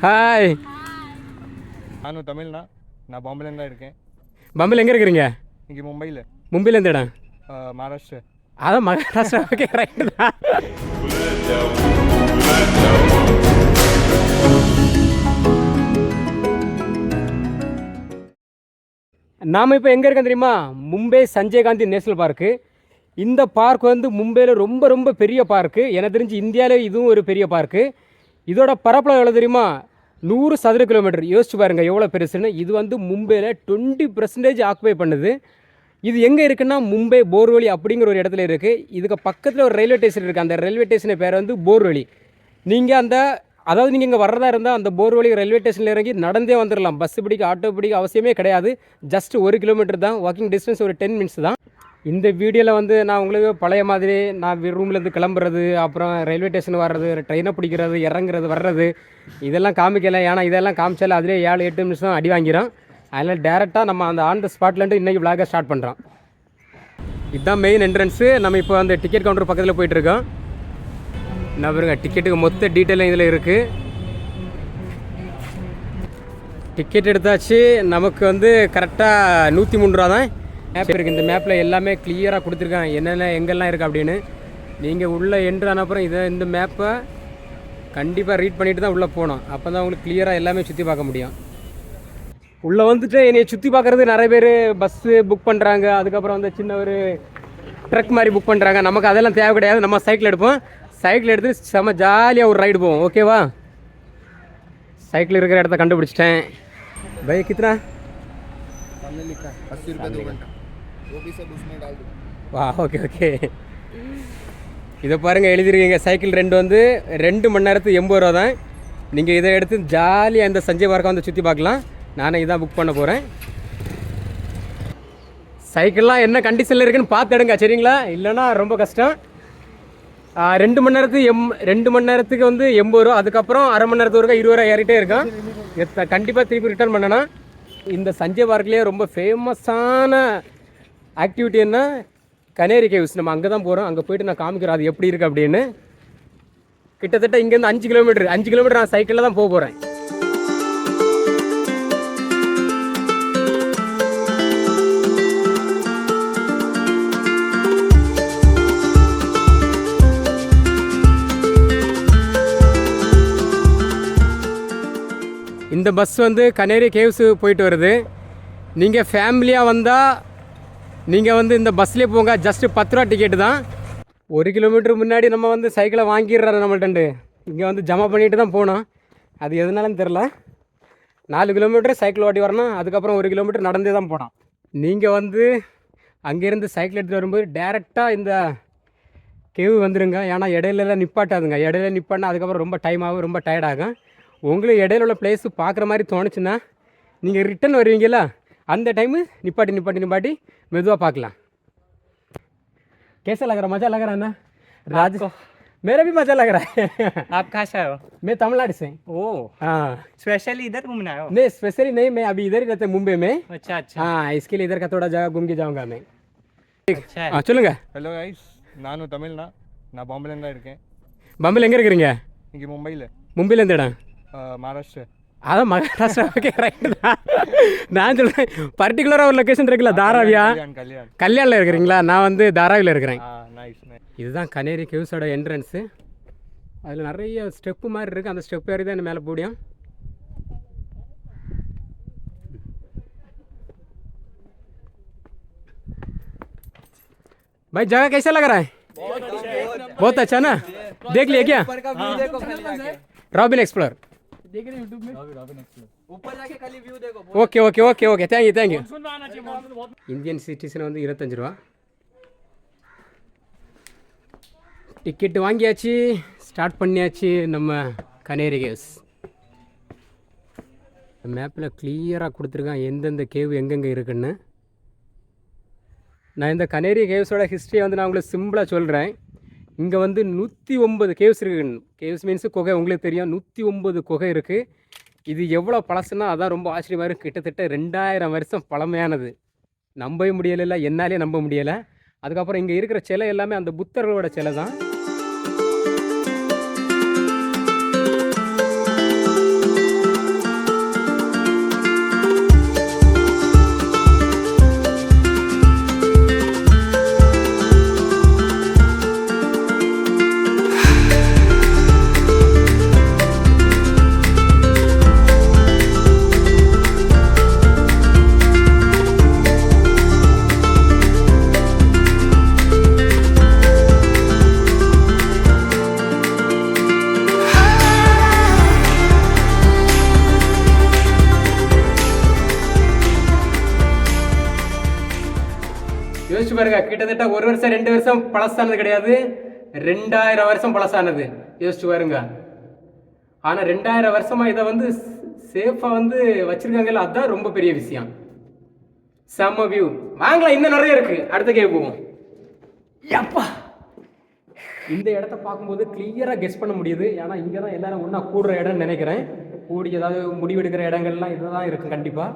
Hi. நானும் தமிழ்னா, நான் பாம்பேலேருந்து தான் இருக்கேன். பாம்பேல எங்கே இருக்கிறீங்க? இங்கே மும்பையில். மும்பையில் எந்த இடம்? மகாராஷ்டிரா. அதான் மகாராஷ்டிரா. ஓகே, ரைட்டு தான். நாம் இப்போ எங்கே இருக்கோம் தெரியுமா? Mumbai Sanjay Gandhi national park. இந்த பார்க் வந்து மும்பையில் ரொம்ப ரொம்ப பெரிய பார்க்கு. எனக்கு தெரிஞ்சு இந்தியாவிலே இதுவும் ஒரு பெரிய பார்க்கு. இதோட பரப்பளவு எவ்வளோ தெரியுமா? 100 சதுர கிலோமீட்டர். யோசிச்சு பாருங்கள் எவ்வளோ பெருசுன்னு. இது வந்து மும்பையில் 20% ஆக்குபை பண்ணுது. இது எங்கே இருக்குன்னா மும்பை போர்வெளி அப்படிங்கிற ஒரு இடத்துல இருக்குது. இதுக்கு பக்கத்தில் ஒரு ரயில்வே ஸ்டேஷன் இருக்குது. அந்த ரயில்வே ஸ்டேஷனை பேர் வந்து போர்வெளி. நீங்கள் நீங்கள் இங்கே வர்றதா இருந்தால் அந்த போர்வெளி ரயில்வே ஸ்டேஷனில் இறங்கி நடந்தே வந்துடலாம். பஸ் பிடிக்க ஆட்டோ பிடிக்க அவசியமே கிடையாது. ஜஸ்ட் 1 கிலோமீட்டர் தான். வாக்கிங் டிஸ்டன்ஸ் ஒரு 10 மினிட்ஸ் தான். இந்த வீடியோவில் வந்து நான் உங்களுக்கு பழைய மாதிரி நான் ரூம்லேருந்து கிளம்புறது, அப்புறம் ரயில்வே ஸ்டேஷன் வர்றது, ட்ரெயினை பிடிக்கிறது, இறங்குறது, வர்றது இதெல்லாம் காமிக்கலை. ஏன்னா இதெல்லாம் காமிச்சாலும் அதிலே 7-8 நிமிஷம் அடி வாங்கிறோம். அதனால் டேரெக்டாக நம்ம அந்த ஆன் த ஸ்பாட்லேருந்து இன்றைக்கி விளாக ஸ்டார்ட் பண்ணுறோம். இதுதான் மெயின் என்ட்ரன்ஸு. நம்ம இப்போ அந்த டிக்கெட் கவுண்டர் பக்கத்தில் போயிட்டுருக்கோம். என்ன பாருங்க, டிக்கெட்டுக்கு மொத்த டீட்டெயிலும் இதில் இருக்குது. டிக்கெட் எடுத்தாச்சு. நமக்கு வந்து கரெக்டாக 103 ரூபா தான். மேப் இருக்குது. இந்த மேப்பில் எல்லாமே கிளியராக கொடுத்துருக்காங்க என்னென்ன எங்கெல்லாம் இருக்குது அப்படின்னு. நீங்கள் உள்ளே என்ட்ரு ஆன அப்புறம் இந்த மேப்பை கண்டிப்பாக ரீட் பண்ணிவிட்டு தான் உள்ளே போகணும். அப்போ தான் உங்களுக்கு கிளியராக எல்லாமே சுற்றி பார்க்க முடியும். உள்ளே வந்துட்டு என்னையை சுற்றி பார்க்குறது நிறைய பேர் பஸ்ஸு புக் பண்ணுறாங்க. அதுக்கப்புறம் வந்து சின்ன ஒரு ட்ரக் மாதிரி புக் பண்ணுறாங்க. நமக்கு அதெல்லாம் தேவை கிடையாது. நம்ம சைக்கிள் எடுப்போம். சைக்கிள் எடுத்து செம்ம ஜாலியாக ஒரு ரைடு போவோம். ஓகேவா? சைக்கிள் இருக்கிற இடத்த கண்டுபிடிச்சிட்டேன். பை கித்தனா? வா, ஓகே ஓகே. இதை பாருங்கள், எழுதிருக்கீங்க. சைக்கிள் ரெண்டு வந்து 2 மணி நேரத்துக்கு 80 ரூபா தான். நீங்கள் இதை எடுத்து ஜாலியாக இந்த சஞ்சய் பார்க்கை வந்து சுற்றி பார்க்கலாம். நானே இதான் புக் பண்ண போகிறேன். சைக்கிள்லாம் என்ன கண்டிஷனில் இருக்குன்னு பார்த்து எடுங்க, சரிங்களா? இல்லைன்னா ரொம்ப கஷ்டம். 2 மணி நேரத்துக்கு வந்து 80 ரூபா. அதுக்கப்புறம் அரை மணி நேரத்துக்கு ஒருக்கா 20 ரூபா ஏறிட்டே இருக்கும். கண்டிப்பாக திருப்பி ரிட்டர்ன் பண்ணணும். இந்த சஞ்சய் பார்க்லேயே ரொம்ப ஃபேமஸான ஆக்டிவிட்டி என்ன, கனேரி கேவ்ஸ். நம்ம அங்கே தான் போகிறோம். அங்கே போய்ட்டு நான் காமிக்கிறேன் அது எப்படி இருக்குது அப்படின்னு. கிட்டத்தட்ட இங்கேருந்து 5 கிலோமீட்டர் நான் சைக்கிளில் தான் போக போகிறேன். இந்த பஸ் வந்து கனேரி கேவ்ஸு போயிட்டு வருது. நீங்கள் ஃபேமிலியாக வந்தால் நீங்கள் வந்து இந்த பஸ்லேயே போங்க. ஜஸ்ட்டு 10 ரூபா டிக்கெட்டு தான். 1 கிலோமீட்டர் முன்னாடி நம்ம வந்து சைக்கிளை வாங்கிடுறாரு நம்மள்ட்ட. இங்கே வந்து ஜமா பண்ணிட்டு தான் போனோம். அது எதுனாலும் தெரில. 4 கிலோமீட்டர் சைக்கிள் ஓட்டி வரணும். அதுக்கப்புறம் 1 கிலோமீட்டர் நடந்தே தான் போனோம். நீங்கள் வந்து அங்கேருந்து சைக்கிள் எடுத்துகிட்டு வரும்போது டேரெக்டாக இந்த கேவ் வந்துடுங்க. ஏன்னா இடையிலலாம் நிப்பாட்டாதுங்க. இடையில நிப்பாட்டினா அதுக்கப்புறம் ரொம்ப டைம் ஆகும், ரொம்ப டயர்டாகும். உங்களுக்கு இடையில உள்ள பிளேஸு பார்க்குற மாதிரி தோணுச்சுன்னா நீங்கள் ரிட்டன் வருவீங்களா, அந்த டைமு நிப்பாட்டி மெதுவாக பார்க்கலாம். कैसा लग रहा? मज़ा लग रहा है ना? राज मेरा भी मज़ा लग रहा है. आप कहाँ से आए हो? मैं तमिलनाडु से. ओह, हाँ. स्पेशली इधर घूमने आए हो? नहीं, स्पेशली नहीं, मैं अभी इधर ही रहता मुंबई में. अच्छा अच्छा. हाँ, इसके लिए इधर का थोड़ा जगह घूम के जाऊँगा मैं. अच्छा है. हाँ, சொல்லுங்க. ஹலோ கைஸ், நானும் தமிழ்னா, நான் பாம்பேலேருந்து தான் இருக்கேன். பாம்பேல எங்கே இருக்கிறீங்க? இங்கே மும்பையில். மும்பையில் எந்த இடம்? மகாராஷ்டிரா. அதான் மகாராஷ்டிரா. ஓகே, ரைட்டு தான். நான் சொல்கிறேன் பர்டிகுலராக ஒரு லொக்கேஷன் இருக்குல்ல, தாராவியா? கல்யாணில் இருக்கிறீங்களா? நான் வந்து தாராவியில் இருக்கிறேன். இதுதான் கனேரி கேவ்ஸோட என்ட்ரன்ஸு. அதில் நிறைய ஸ்டெப்பு மாதிரி இருக்குது. அந்த ஸ்டெப் ஏறி தான் மேலே போடியும். भाई जगह कैसा लग रहा है? बहुत अच्छा ना? देख लिया क्या? रॉबिन एक्सप्लोर देख रहे यूट्यूब में? ऊपर जाके खाली व्यू देखो. Okay okay okay okay, thank you. Indian citizen வந்து 25 ரூபா. டிக்கெட்டு வாங்கியாச்சு, ஸ்டார்ட் பண்ணியாச்சு நம்ம கனேரி கேவ்ஸ். மேப்பில் கிளியராக கொடுத்துருக்கான் எந்தெந்த கேவ் எங்கெங்கே இருக்குன்னு. நான் இந்த கனேரி கேவ்ஸோட ஹிஸ்ட்ரியை வந்து நான் உங்களுக்கு சிம்பிளாக சொல்கிறேன். இங்கே வந்து 109 கேவ்ஸ் இருக்குது. கேவ்ஸ் மீன்ஸு குகை, உங்களுக்கு தெரியும். 109 குகை இருக்குது. இது எவ்வளோ பழசுன்னா அதான் ரொம்ப ஆச்சரியமாக இருக்குது. கிட்டத்தட்ட 2000 வருஷம் பழமையானது. நம்பவே முடியலை, என்னாலே நம்ப முடியலை. அதுக்கப்புறம் இங்கே இருக்கிற சிலை எல்லாமே அந்த புத்தர்களோட சிலை தான். பாருங்க, கிட்டத்தட்ட 1 வருஷம் 2 வருஷம் பழசானது கிடையாது, 2000 வருஷம் பழசானது. யோசிச்சு பாருங்க. ஆனா 2000 வருஷமா இதை வந்து சேஃபா வந்து வச்சிருக்காங்கல்ல, அதுதான் ரொம்ப பெரிய விஷயம். செம்ம வியூ. வாங்கலாம், இன்னும் நிறைய இருக்கு. அடுத்த கேவ் போவோம். யப்பா, இந்த இடத்த பார்க்கும்போது கிளியரா கெஸ் பண்ண முடியுது. ஏன்னா இங்க தான் எல்லாரும் ஒண்ணா கூடுற இடம்னு நினைக்கிறேன். கூடி ஏதாவது முடிவெடுக்கிற இடங்கள்லாம் இதுதான் இருக்கும் கண்டிப்பா.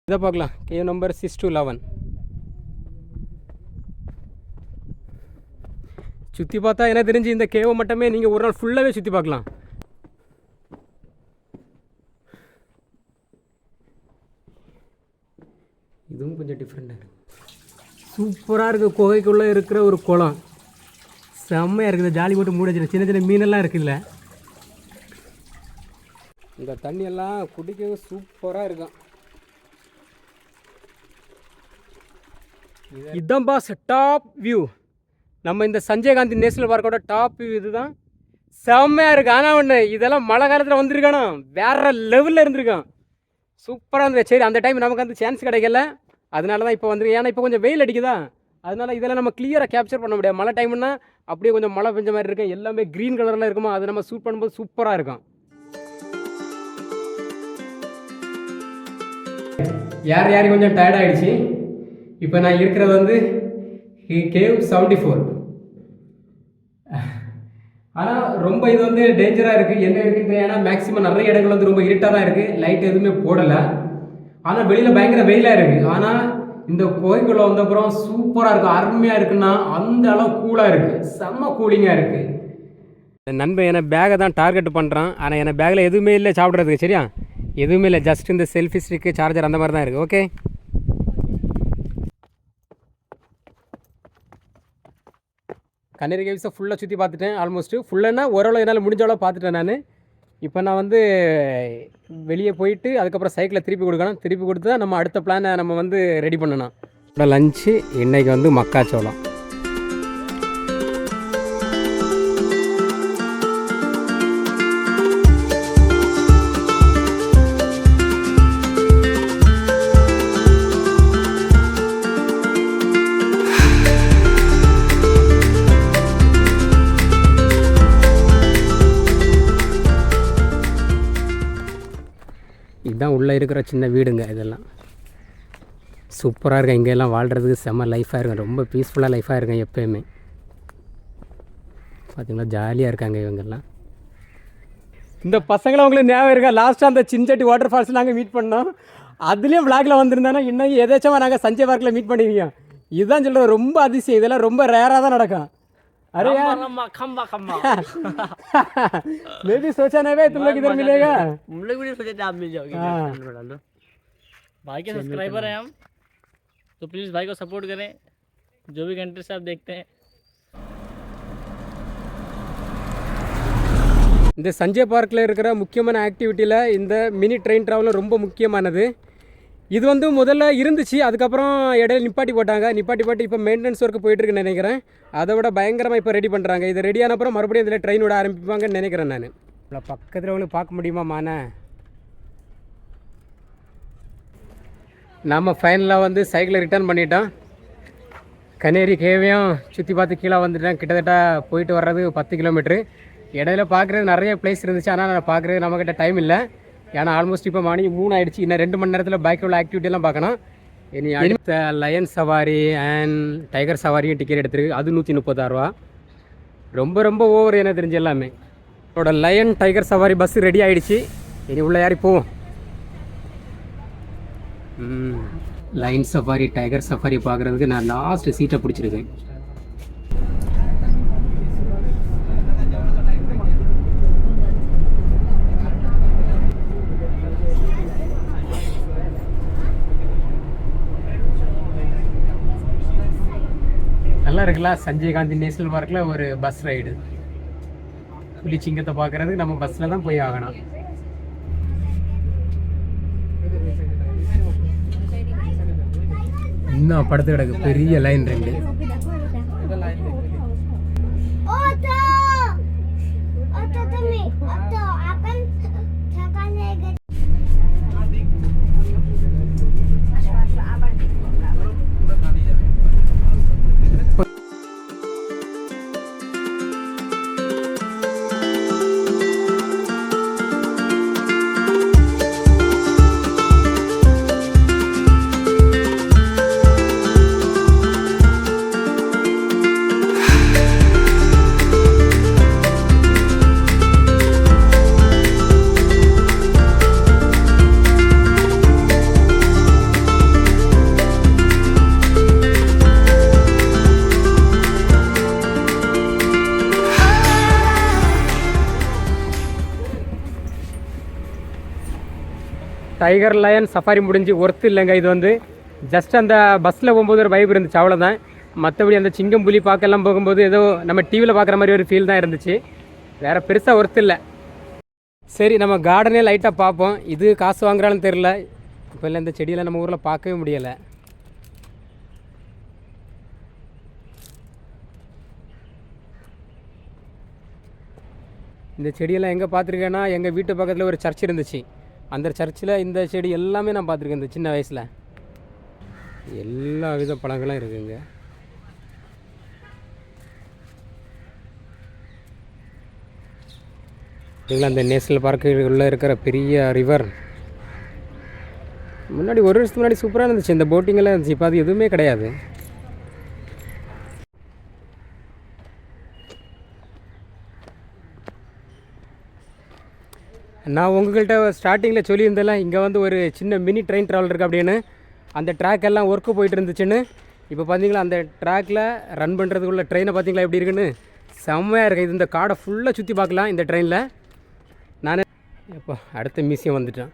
இதை பார்க்கலாம். Cave number 6 to 11. சுற்றி பார்த்தா என்ன தெரிஞ்சு இந்த கேவை மட்டுமே நீங்கள் ஒரு நாள் ஃபுல்லாகவே சுற்றி பார்க்கலாம். இதுவும் கொஞ்சம் டிஃப்ரெண்டாக இருக்குது. சூப்பராக இருக்குது. குகைக்குள்ளே இருக்கிற ஒரு குளம் செம்மையாக இருக்குது. ஜாலி போட்டு மூட வச்சு சின்ன சின்ன மீனெல்லாம் இருக்குல்ல. இந்த தண்ணியெல்லாம் குடிக்கவும் சூப்பராக இருக்கும். இதுதான் பாஸ் டாப் வியூ. நம்ம இந்த சஞ்சய் காந்தி நேஷனல் பார்க்கோட டாப் வியூ இதுதான். செம்மையாக இருக்குது. ஆனால் ஒன்று, இதெல்லாம் மழை காலத்தில் வந்திருக்கானோ வேறு லெவலில் இருந்திருக்கான். சூப்பராக இருந்தது. சரி, அந்த டைம் நமக்கு வந்து சான்ஸ் கிடைக்கல, அதனால தான் இப்போ வந்துருக்கு. ஏன்னா இப்போ கொஞ்சம் வெயில் அடிக்குதா, அதனால் இதெல்லாம் நம்ம கிளியராக கேப்சர் பண்ண முடியாது. மழை டைம்னா அப்படியே கொஞ்சம் மழை பெஞ்ச மாதிரி இருக்கும், எல்லாமே க்ரீன் கலரில் இருக்குமா, அது நம்ம ஷூட் பண்ணும்போது சூப்பராக இருக்கும். யார் கொஞ்சம் டயர்ட் ஆகிடுச்சு. இப்போ நான் இருக்கிறது வந்து கேவ் 74. ஆனால் ரொம்ப இது வந்து டேஞ்சராக இருக்குது. என்ன இருக்குது, ஏன்னா மேக்ஸிமம் நிறைய இடங்கள் வந்து ரொம்ப இருட்டாக தான் இருக்குது, லைட் எதுவுமே போடலை. ஆனால் வெளியில் பயங்கர வெயிலாக இருக்குது. ஆனால் இந்த கோயிலுக்குள்ளே வந்தப்புறம் சூப்பராக இருக்குது, அருமையாக இருக்குன்னா அந்த அளவு கூலாக இருக்குது, செம்ம கூலிங்காக இருக்குது. நண்பன் என்னை பேகை தான் டார்கெட் பண்ணுறான். ஆனால் என் பேக்கில் எதுவுமே இல்லை சாப்பிட்றதுக்கு. சரியா, எதுவுமே இல்லை, ஜஸ்ட் இந்த செல்ஃபி ஸ்டிக்கு, சார்ஜர் அந்த மாதிரி தான் இருக்குது. ஓகே, கண்ணேரி கேவ்ஸை ஃபுல்லாக சுற்றி பார்த்துட்டேன். ஆல்மோஸ்ட்டு ஃபுல்லானா ஓரளவு என்னால் முடிஞ்ச அளவு பார்த்துட்டேன் நான். இப்போ நான் வந்து வெளியே போயிட்டு அதுக்கப்புறம் சைக்கிளை திருப்பி கொடுக்கணும். திருப்பி கொடுத்து தான் நம்ம அடுத்த பிளானை நம்ம வந்து ரெடி பண்ணணும். லஞ்சு இன்றைக்கி வந்து மக்காச்சோளம். இதுதான் உள்ளே இருக்கிற சின்ன வீடுங்க. இதெல்லாம் சூப்பராக இருக்கும். இங்கெல்லாம் வாழ்கிறதுக்கு செம்ம லைஃபாக இருக்கும், ரொம்ப பீஸ்ஃபுல்லாக லைஃபாக இருக்கும் எப்போயுமே. பார்த்திங்களா, ஜாலியாக இருக்காங்க இவங்கெல்லாம். இந்த பசங்களை உங்களுக்கு ஞாபகம் இருக்கா, லாஸ்ட்டாக அந்த சின்சட்டி வாட்டர் ஃபால்ஸ் நாங்கள் மீட் பண்ணோம். அதுலேயும் விளாகில் வந்திருந்தானா இன்னும் எதாச்சும் நாங்கள் சஞ்சய் பார்க்கில் மீட் பண்ணிருக்கீங்க. இதுதான் சொல்கிறது, ரொம்ப அதிசயம். இதெல்லாம் ரொம்ப ரேராக தான் நடக்கும். अरे यार खम्बा खम्बा मैं भी सोचा नहीं भाई तुम लोग इधर मिलेगा. हम लोग भी नहीं सोचे थे आप मिल जाओगे. भाई के सब्सक्राइबर हैं हम, तो प्लीज़ भाई को सपोर्ट करें जो भी कंट्री से आप देखते हैं. இந்த சஞ்சய் பார்க்கில் இருக்கிற முக்கியமான ஆக்டிவிட்டியில் இந்த மினி ட்ரெயின் ட்ராவலும் ரொம்ப முக்கியமானது. இது வந்து முதல்ல இருந்துச்சு, அதுக்கப்புறம் இடையில நிப்பாட்டி போட்டு இப்போ மெயின்டெனன்ஸ் ஒர்க்கு போயிட்டுருக்குன்னு நினைக்கிறேன். அதை விட பயங்கரமாக இப்போ ரெடி பண்ணுறாங்க. இது ரெடியான அப்புறம் மறுபடியும் இதில் ட்ரெயின் விட ஆரம்பிப்பாங்கன்னு நினைக்கிறேன் நான். இவ்வளோ பக்கத்தில் உங்களுக்கு பார்க்க முடியுமா மானை? நம்ம ஃபைனலாக வந்து சைக்கிளை ரிட்டர்ன் பண்ணிட்டோம். கனேரி கேவையும் சுற்றி பார்த்து கீழே வந்துட்டேன். கிட்டத்தட்ட போயிட்டு வர்றது 10 கிலோமீட்ரு. இடையில பார்க்குறது நிறைய பிளேஸ் இருந்துச்சு, ஆனால் நான் பார்க்குறது நம்மக்கிட்ட டைம் இல்லை. ஏன்னா ஆல்மோஸ்ட் இப்போ மணி 3 ஆகிடுச்சு. இன்னும் 2 மணி நேரத்தில் பைக்கில் உள்ள ஆக்டிவிட்டியெல்லாம் பார்க்கணும். இனி அடுத்த லயன் சவாரி அண்ட் டைகர் சவாரியும் டிக்கெட் எடுத்துருக்கு. அது 136 ரூபா. ரொம்ப ரொம்ப ஓவர் என்ன தெரிஞ்சு எல்லாமே. இதோட லயன் டைகர் சவாரி பஸ் ரெடி ஆகிடுச்சு. இனி உள்ள யாரி போவோம். லயன் சஃபாரி டைகர் சஃபாரி பார்க்குறதுக்கு நான் லாஸ்ட் சீட்டை பிடிச்சிருக்கேன். நல்லா இருக்குல்ல, சஞ்சய் காந்தி நேஷனல் பார்க்கில் ஒரு பஸ் ரைடு. புலி சிங்கத்தை பார்க்குறதுக்கு நம்ம பஸ்ஸில் தான் போய் ஆகணும். இன்னும் படுத்து கிடக்கு பெரிய லைன் 2. டைகர் லயன் சஃபாரி முடிஞ்சு ஒர்த்து இல்லைங்க. இது வந்து ஜஸ்ட் அந்த பஸ்ஸில் போகும்போது ஒரு வைப் இருந்துச்சு, அவ்வளோதான். மற்றபடி அந்த சிங்கம் புலி பார்க்கலாம் போகும்போது ஏதோ நம்ம டிவியில் பார்க்குற மாதிரி ஒரு ஃபீல் தான் இருந்துச்சு, வேறு பெருசாக ஒர்த்து இல்லை. சரி, நம்ம கார்டனே லைட்டாக பார்ப்போம். இது காசு வாங்குறான்னு தெரில. இப்போ இல்லை, இந்த செடியெல்லாம் நம்ம ஊரில் பார்க்கவே முடியலை. இந்த செடியெல்லாம் எங்கே பார்த்துருக்கேன்னா, எங்கள் வீட்டு பக்கத்தில் ஒரு சர்ச் இருந்துச்சு, அந்த சர்ச்சில் இந்த செடி எல்லாமே நான் பார்த்துருக்கேன். இந்த சின்ன வயசில் எல்லா வித பழங்களும் இருக்குங்க. அந்த நேஷனல் பார்க்கு உள்ளே இருக்கிற பெரிய ரிவர் முன்னாடி ஒரு வருஷத்துக்கு முன்னாடி சூப்பராக இருந்துச்சு, இந்த போட்டிங்கெல்லாம் இருந்துச்சு. இப்போ அது எதுவுமே கிடையாது. நான் உங்கள்கிட்ட ஸ்டார்டிங்கில் சொல்லியிருந்தேன், இங்கே வந்து ஒரு சின்ன மினி ட்ரெயின் ட்ராவல் இருக்குது அப்படின்னு. அந்த ட்ராக் எல்லாம் ஒர்க்கு போயிட்டு இருந்துச்சுன்னு. இப்போ பார்த்தீங்களா, அந்த ட்ராக்கில் ரன் பண்ணுறதுக்குள்ள ட்ரெயினை பார்த்தீங்களா எப்படி இருக்குன்னு, செம்மையாக இருக்குது. இது இந்த காடை ஃபுல்லாக சுற்றி பார்க்கலாம் இந்த ட்ரெயினில். நான் இப்போ அடுத்த மியூசியம் வந்துட்டேன்,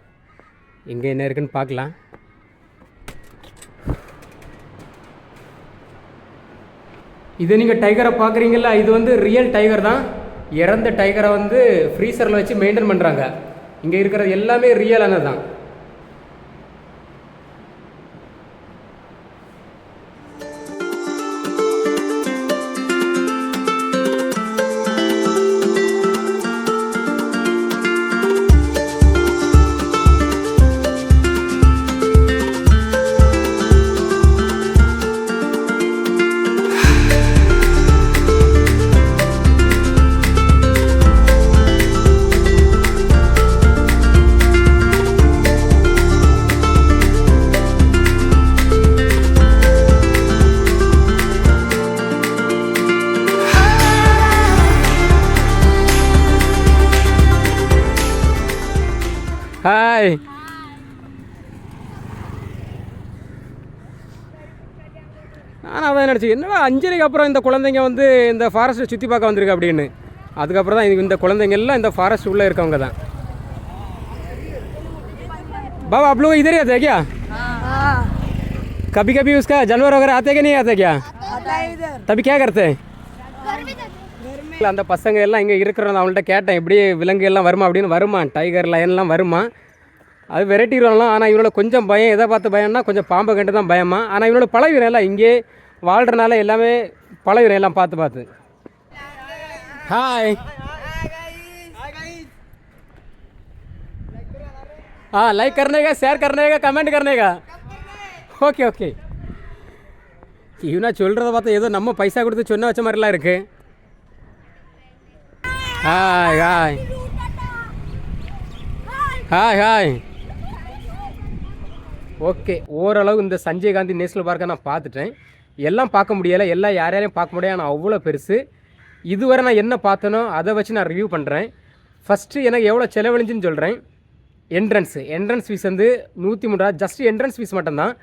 இங்கே என்ன இருக்குன்னு பார்க்கலாம். இது நீங்கள் டைகரை பார்க்குறீங்களா, இது வந்து ரியல் டைகர் தான். இறந்த டைகரை வந்து ஃப்ரீசரில் வச்சு மெயின்டைன் பண்ணுறாங்க. இங்கே இருக்கிறது எல்லாமே ரியலானது தான். ஹாய், நான் அதான் நினச்சி, என்னடா 5:30க்கு அப்புறம் இந்த குழந்தைங்க வந்து இந்த ஃபாரஸ்ட்டை சுற்றி பார்க்க வந்திருக்கு அப்படின்னு. அதுக்கப்புறம் தான் இந்த குழந்தைங்க எல்லாம் இந்த ஃபாரஸ்ட் உள்ளே இருக்கவங்க தான். बाबा आप लोग इधर ही आते हैं क्या? कभी कभी उसका जानवर वगैरह आते कि नहीं आते क्या? तभी क्या करते हैं? அந்த பசங்க எல்லாம் இங்கே இருக்கிறவங்க அவங்கள்ட்ட கேட்டேன், எப்படி விலங்கு எல்லாம் வருமா அப்படின்னு. வருமா, டைகர் லயன்லாம் வருமா, அது விரட்டிடுவாங்களாம். ஆனால் இவனோட கொஞ்சம் பயம், எதை பார்த்து பயம்னா கொஞ்சம் பாம்பை கண்டு தான் பயமா. ஆனால் இவனோட பழகிடும் எல்லாம், இங்கே வாழ்கிறனால எல்லாமே பழகிடும் எல்லாம் பார்த்து பார்த்து. ஹாய், हाँ लाइक करने का, शेयर करने का, कमेंट करने का. Okay okay. இவனா சொல்கிறத பார்த்தா ஏதோ நம்ம பைசா கொடுத்து சொன்ன வச்ச மாதிரிலாம் இருக்குது. Hi hi hi hi. Okay, ஓரளவு இந்த சஞ்சய் காந்தி நேஷனல் பார்க்கை நான் பார்த்துட்டேன். எல்லாம் பார்க்க முடியலை, எல்லாம் யாரையும் பார்க்க முடியாது, ஆனால் அவ்வளோ பெருசு. இதுவரை நான் என்ன பார்த்தனோ அதை வச்சு நான் ரிவ்யூ பண்ணுறேன். ஃபஸ்ட்டு எனக்கு எவ்வளோ செலவழிஞ்சுன்னு சொல்கிறேன். என்ட்ரன்ஸ் ஃபீஸ் வந்து 103 ரூபா, ஜஸ்ட் என்ட்ரன்ஸ் ஃபீஸ் மட்டும்தான்.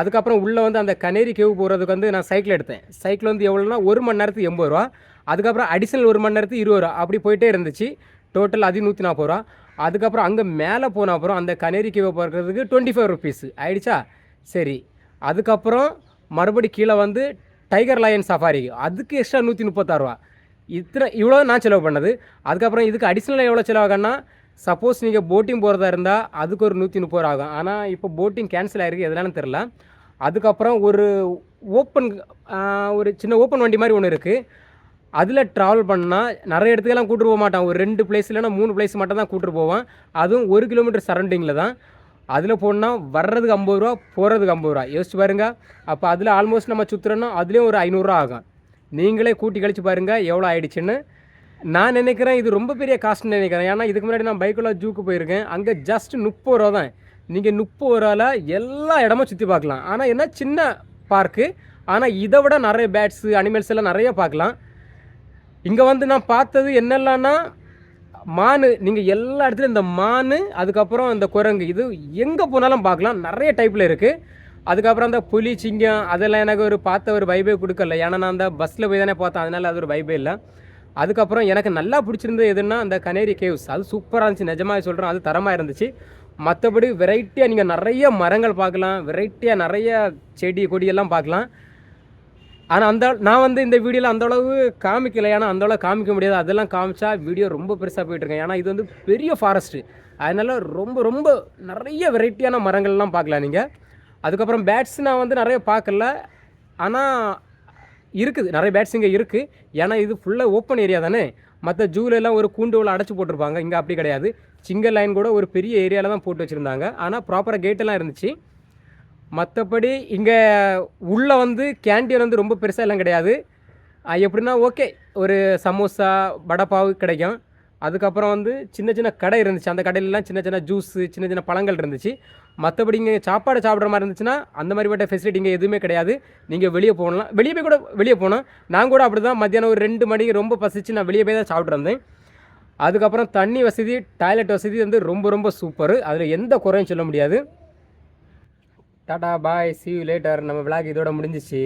அதுக்கப்புறம் உள்ளே வந்து அந்த கனேரி கேவ் போகிறதுக்கு வந்து நான் சைக்கிள் எடுத்தேன். சைக்கிள் வந்து எவ்வளோனா 1 மணி நேரத்துக்கு 80 ரூபா, அதுக்கப்புறம் அடிஷனல் 1 மணி நேரத்துக்கு 20 ரூபா, அப்படி போயிட்டே இருந்துச்சு. டோட்டல் அது 140 ரூபா. அதுக்கப்புறம் அங்கே மேலே போன அப்புறம் அந்த கனேரி கேவ் போகிறதுக்கு 25 ருபீஸ் ஆயிடுச்சா. சரி, அதுக்கப்புறம் மறுபடி கீழே வந்து டைகர் லயன் சஃபாரிக்கு அதுக்கு எக்ஸ்ட்ரா 136 ரூபா. இவ்வளோ நான் செலவு பண்ணது. அதுக்கப்புறம் இதுக்கு அடிஷ்னலாக எவ்வளோ செலவாகன்னா, சப்போஸ் நீங்கள் போட்டிங் போகிறதா இருந்தால் அதுக்கு ஒரு 130 ரூபா ஆகும். ஆனால் இப்போ போட்டிங் கேன்சல் ஆகிருக்கு, எதனாலும் தெரில. அதுக்கப்புறம் ஒரு ஒரு சின்ன ஓப்பன் வண்டி மாதிரி ஒன்று இருக்குது. அதில் ட்ராவல் பண்ணால் நிறைய இடத்துக்கெல்லாம் கூப்பிட்டு போக மாட்டான், ஒரு 2 பிளேஸ் இல்லைனா 3 பிளேஸ் மட்டும் தான் கூப்பிட்டு போவான். அதுவும் 1 கிலோமீட்டர் சரௌண்டிங்கில் தான். அதில் போனால் வர்றதுக்கு 50 ரூபா, போகிறதுக்கு 50 ரூபா. யோசிச்சு பாருங்கள். அப்போ அதில் ஆல்மோஸ்ட் நம்ம சுற்றுறோன்னா அதுலேயும் ஒரு 500 ரூபா ஆகும். நீங்களே கூட்டி கழிச்சு பாருங்கள் எவ்வளோ ஆயிடுச்சுன்னு. நான் நினைக்கிறேன் இது ரொம்ப பெரிய காஸ்ட்னு நினைக்கிறேன். ஏன்னா இதுக்கு முன்னாடி நான் பைக்கில் ஜூக்கு போயிருக்கேன், அங்கே ஜஸ்ட் 30 ரூபா தான். நீங்கள் 30 ரூபாவில் எல்லா இடமும் சுற்றி பார்க்கலாம். ஆனால் என்ன சின்ன பார்க்கு, ஆனால் இதை விட நிறைய பேட்ஸு அனிமல்ஸ் எல்லாம் நிறைய பார்க்கலாம். இங்கே வந்து நான் பார்த்தது என்னெல்லாம்னா, மான், நீங்கள் எல்லா இடத்துலையும் இந்த மான், அதுக்கப்புறம் இந்த குரங்கு, இது எங்கே போனாலும் பார்க்கலாம், நிறைய டைப்பில் இருக்குது. அதுக்கப்புறம் அந்த புலி, சிங்கம், அதெல்லாம் எனக்கு ஒரு பார்த்த ஒரு வைபே கொடுக்கல. ஏன்னா நான் அந்த பஸ்ஸில் போய் தானே பார்த்தேன், அதனால் அது ஒரு வைபே இல்லை. அதுக்கப்புறம் எனக்கு நல்லா பிடிச்சிருந்தது எதுன்னா அந்த கனேரி கேவ்ஸ், அது சூப்பராக இருந்துச்சு, நிஜமாக சொல்கிறேன், அது தரமாக இருந்துச்சு. மற்றபடி வெரைட்டியாக நீங்கள் நிறைய மரங்கள் பார்க்கலாம், வெரைட்டியாக நிறைய செடி கொடியெல்லாம் பார்க்கலாம். ஆனால் நான் வந்து இந்த வீடியோவில் அந்தளவு காமிக்கலை, ஏன்னா அந்தளவு காமிக்க முடியாது. அதெல்லாம் காமிச்சா வீடியோ ரொம்ப பெருசாக போயிட்டுருக்கேன். ஏன்னா இது வந்து பெரிய ஃபாரஸ்ட்டு, அதனால் ரொம்ப ரொம்ப நிறைய வெரைட்டியான மரங்கள்லாம் பார்க்கலாம் நீங்கள். அதுக்கப்புறம் பேட்ஸ் நான் வந்து நிறைய பார்க்கல, ஆனால் இருக்குது, நிறைய பேட்ஸ் இங்கே இருக்குது. ஏன்னா இது ஃபுல்லாக ஓப்பன் ஏரியா தானே. மற்ற ஜூலெல்லாம் ஒரு கூண்டுவில் அடைச்சி போட்டிருப்பாங்க, இங்கே அப்படி கிடையாது. சிங்கிள் லைன் கூட ஒரு பெரிய ஏரியாவில் தான் போட்டு வச்சுருந்தாங்க. ஆனால் ப்ராப்பராக கேட்டெல்லாம் இருந்துச்சு. மற்றபடி இங்கே உள்ளே வந்து கேண்டீன் வந்து ரொம்ப பெருசாக எல்லாம் கிடையாது. எப்படின்னா ஓகே, ஒரு சமோசா வடைப்பாவு கிடைக்கும். அதுக்கப்புறம் வந்து சின்ன சின்ன கடை இருந்துச்சு, அந்த கடையிலலாம் சின்ன சின்ன ஜூஸு, சின்ன சின்ன பழங்கள் இருந்துச்சு. மற்றபடி இங்கே சாப்பாடு சாப்பிட்ற மாதிரி இருந்துச்சுன்னா அந்த மாதிரிப்பட்ட ஃபெசிலிட்டி இங்கே எதுவுமே கிடையாது. நீங்கள் வெளியே போகலாம், வெளியே போனோம். நான் கூட அப்படி தான் மத்தியானம் ஒரு 2 மணிக்கு ரொம்ப பசிச்சு நான் வெளியே போய் தான் சாப்பிட்டு வந்தேன். அதுக்கப்புறம் தண்ணி வசதி, டாய்லெட் வசதி வந்து ரொம்ப ரொம்ப சூப்பரு, அதில் எந்த குறையும் சொல்ல முடியாது. டாடா பாய், see you later. நம்ம விளாக் இதோட முடிஞ்சிச்சு.